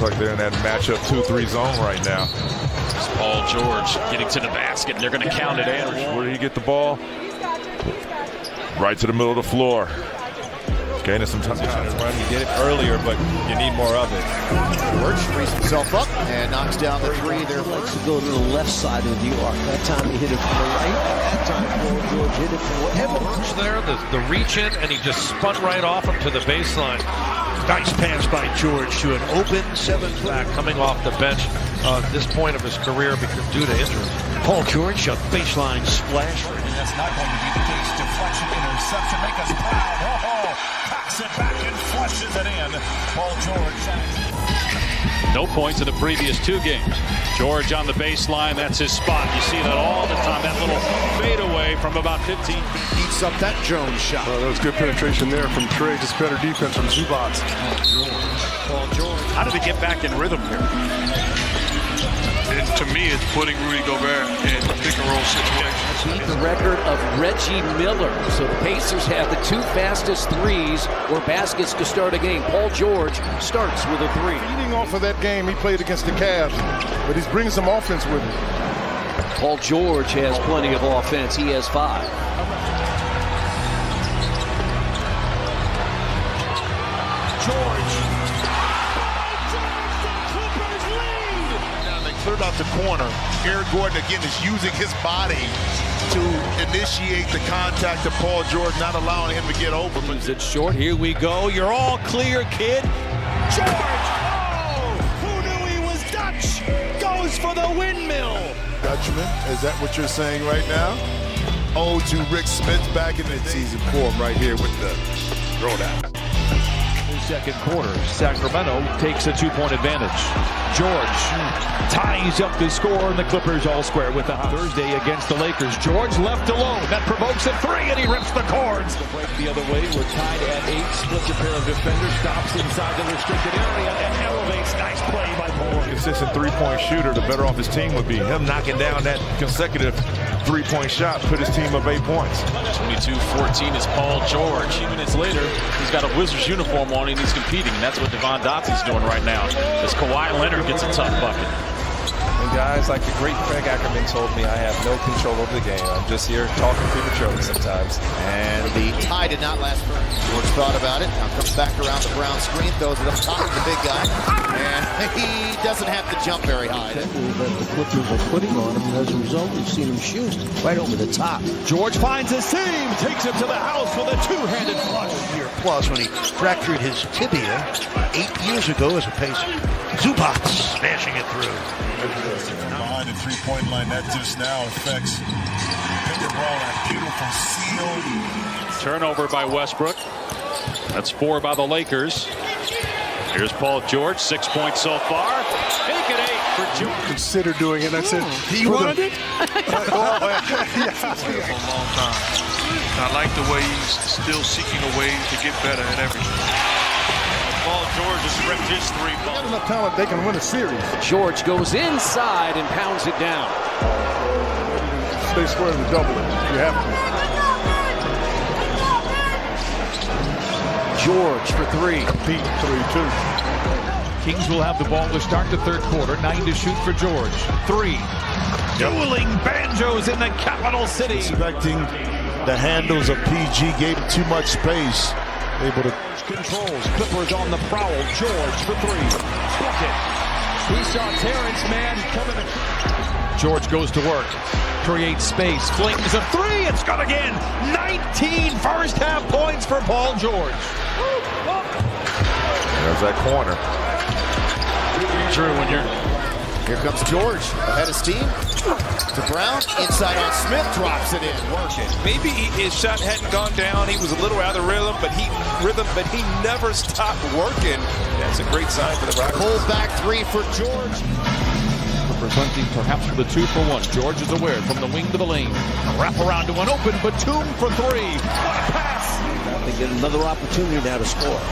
like they're in that matchup 2-3 zone right now. It's Paul George getting to the basket, and they're going to count it in. Where did he get the ball? Right to the middle of the floor. Gaining some time. He did it earlier, but you need more of it. George frees himself up and knocks down the three there Likes first. to go to the left side of the arc. That time he hit it from the right. That time Paul George hit it from whatever. There, the reach in, and he just spun right off him to the baseline. Nice pass by George to an open 7-foot back coming off the bench at this point of his career due to injury. Paul George, a baseline splash. That's not going to be the case. Deflection, interception, make us proud. Cocks it back and flushes it in. Paul George. No points in the previous 2 games. George on the baseline, that's his spot. You see that all the time, that little fadeaway from about 15. Eats up that Jones shot. That was good penetration there from Trey. Just better defense from Zubats. Paul George. How did he get back in rhythm here? And to me, it's putting Rudy Gobert in pick-and-roll situations. The record of Reggie Miller. So the Pacers have the 2 fastest threes where baskets to start a game. Paul George starts with a 3. Feeding off of that game he played against the Cavs, but he's bringing some offense with him. Paul George has plenty of offense. He has 5. Cleared out the corner. Eric Gordon again is using his body to initiate the contact of Paul George, not allowing him to get over. Moves it short. Here we go. You're all clear, kid. George! Oh! Who knew he was Dutch? Goes for the windmill. Dutchman, is that what you're saying right now? Oh, to Rick Smith back in the season form right here with the throwdown. Second quarter, Sacramento takes a 2-point advantage. George ties up the score, and the Clippers all square with the Thursday against the Lakers. George left alone. That provokes a 3, and he rips the cords. The break the other way. We're tied at 8. Splits a pair of defenders. Stops inside the restricted area and elevates. Nice play by Paul. Consistent 3-point shooter, the better off his team would be. Him knocking down that consecutive 3-point shot put his team up 8 points. 22-14 is Paul George. 2 minutes later, he's got a Wizards uniform on and he's competing, and that's what Devon Dotsey's doing right now. As Kawhi Leonard gets a tough bucket. And guys, like the great Craig Ackerman told me, I have no control over the game. I'm just here talking prematurely sometimes. And the tie did not last for him. George thought about it. Now comes back around the Brown screen, throws it up top of the big guy. And he doesn't have to jump very high. That the Clippers are putting on him, and as a result, we've seen him shoot right over the top. George finds a seam, takes him to the house with a 2-handed flush. Plus when he fractured his tibia 8 years ago as a Pacer. Zubats smashing it through. Behind the three-point line, that just now affects Pick and roll, that beautiful seal. Turnover by Westbrook. That's 4 by the Lakers. Here's Paul George, 6 points so far. Make it 8 for George. Consider doing it. I said He wanted it? For a long time. I like the way he's still seeking a way to get better at everything. Paul George has ripped his 3 Got balls. enough talent, they can win a series. George goes inside and pounds it down. Stay square in the double. You have to. George for 3. Pete 3-2. Kings will have the ball to start the third quarter. 9 to shoot for George. 3. Dueling banjos in the capital city. Expecting the handles of PG, gave him too much space. Able to Controls. Clippers on the prowl. George for 3. Bucket. He saw Terrence Mann coming. George goes to work. Creates space. Flings a 3. It's good again. 19 first half points for Paul George. There's that corner. True, when you're... Here comes George, ahead of steam. To Brown, inside on Smith, drops it in. Working. Maybe his shot hadn't gone down. He was a little out of rhythm, but he never stopped working. That's a great sign for the Rockets. Pulled back 3 for George. Clippers hunting perhaps for the 2-for-1. George is aware from the wing to the lane. A wrap around to an open Batum for 3. What a pass! They get another opportunity now to score.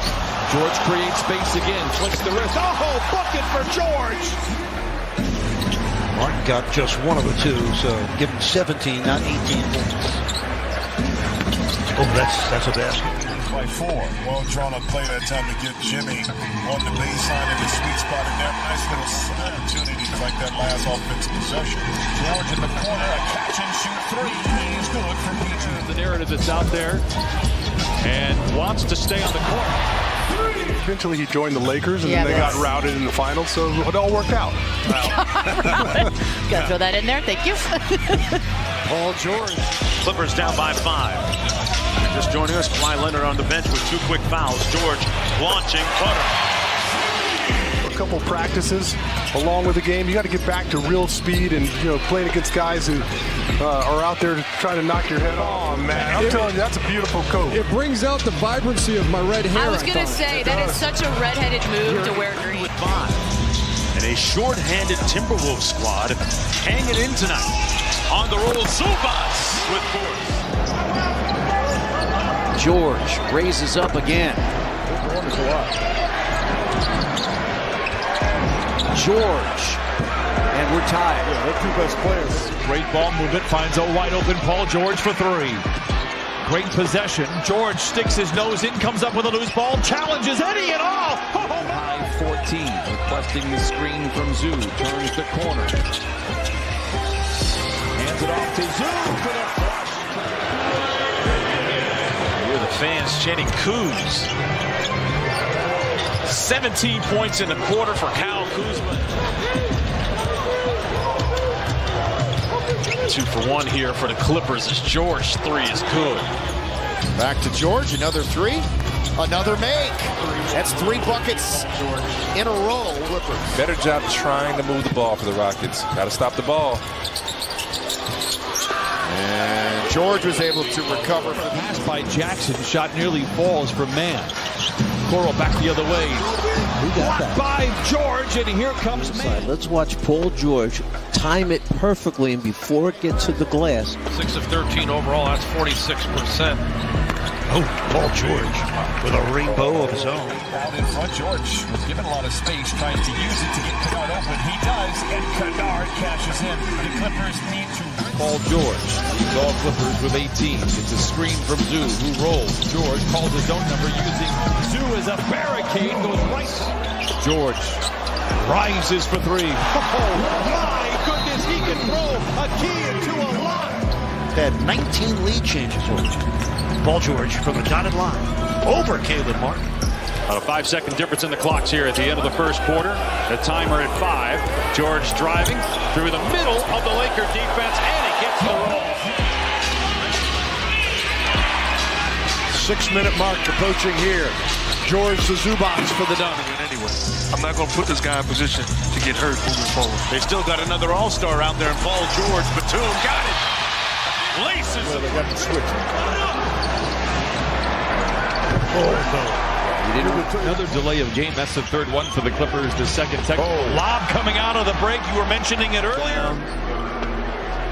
George creates space again. Flicks the wrist. Oh, bucket for George! Martin got just one of the 2, so give him 17, not 18 points. Oh, that's a basket. by 4. Well drawn up play that time to get Jimmy on the baseline in the sweet spot, and that nice little opportunities like that last offensive possession. George in the corner, a catch and shoot three. He's good for PG. The narrative that's out there, and wants to stay on the court. Eventually he joined the Lakers, and then they got routed in the finals, so it all worked out. Gotta throw that in there. Thank you. Paul George. Clippers down by 5. Just joining us, Kawhi Leonard on the bench with 2 quick fouls. George launching, butter. A couple practices along with the game. You got to get back to real speed and playing against guys who are out there to try to knock your head off. Oh man, I'm telling you, that's a beautiful coat. It brings out the vibrancy of my red hair. I was gonna say that is such a red-headed move to wear green. With 5. And a short-handed Timberwolves squad hanging in tonight. On the roll, Zubats with 4. George raises up again. George. And we're tied. Yeah, they're 2 best players. Great ball movement, finds a wide open Paul George for 3. Great possession. George sticks his nose in, comes up with a loose ball, challenges Eddie and all. High 14, requesting the screen from Zoo, turns the corner. Hands it off to Zoo for the flush. Here the fans chanting Kuz. 17 points in the quarter for Kyle Kuzma. 2 for 1 here for the Clippers as George 3 is good. Back to George, another 3, another make. That's 3 buckets in a row. Clippers. Better job trying to move the ball for the Rockets. Got to stop the ball. And George was able to recover from pass by Jackson. Shot nearly falls from man. Coral back the other way. Blocked by George, and here comes man. Let's watch Paul George time it perfectly, and before it gets to the glass. 6 of 13 overall, that's 46%. Oh, Paul George with a rainbow of his own. Out in front, George was given a lot of space, tries to use it to get Kennard open. He does, and Kennard cashes in. The Clippers need to... Paul George leads all Clippers with 18. It's a screen from Zoo, who rolls. George calls his own number using Zoo as a barricade, goes right. George rises for 3. Oh, my goodness, he can throw a key into a lot. Had 19 lead changes over. Paul George from the dotted line over Caleb Martin. About a 5-second difference in the clocks here at the end of the first quarter. The timer at 5. George driving through the middle of the Laker defense, and he gets the roll. 6-minute mark approaching here. George to Zubats for the dunk. Anyway, I'm not going to put this guy in position to get hurt moving forward. They still got another all-star out there in Paul George. Batum got it. Laces. Well, they got the switch. Another delay of game. That's the 3rd one for the Clippers. The 2nd lob coming out of the break. You were mentioning it earlier.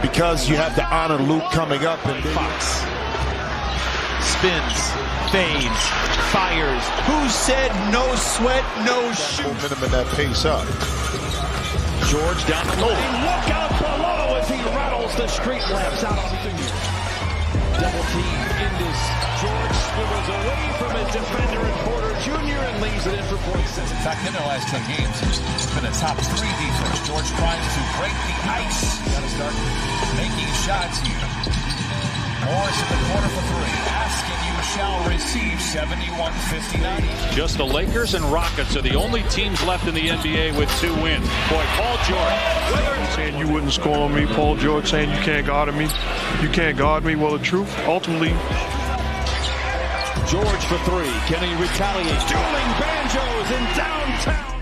Because you have the honor loop coming up. And Fox spins, fades, fires. Who said no sweat, no shoot? momentum and that pace up. George down the lane. Look out below as he rattles the street lamps out on the double team in this. George swivels away from his defender and Porter Jr. and leaves it in for points. In fact, in the last 10 games, it's been a top 3 defense. George tries to break the ice. Got to start making shots here. Morris in the corner for 3. Asking you shall receive 71-59. Just the Lakers and Rockets are the only teams left in the NBA with 2 wins. Boy, Paul George. Saying you wouldn't score on me, Paul George saying you can't guard me. You can't guard me. Well, the truth, ultimately. George for 3. Can he retaliate? Dueling banjos in downtown.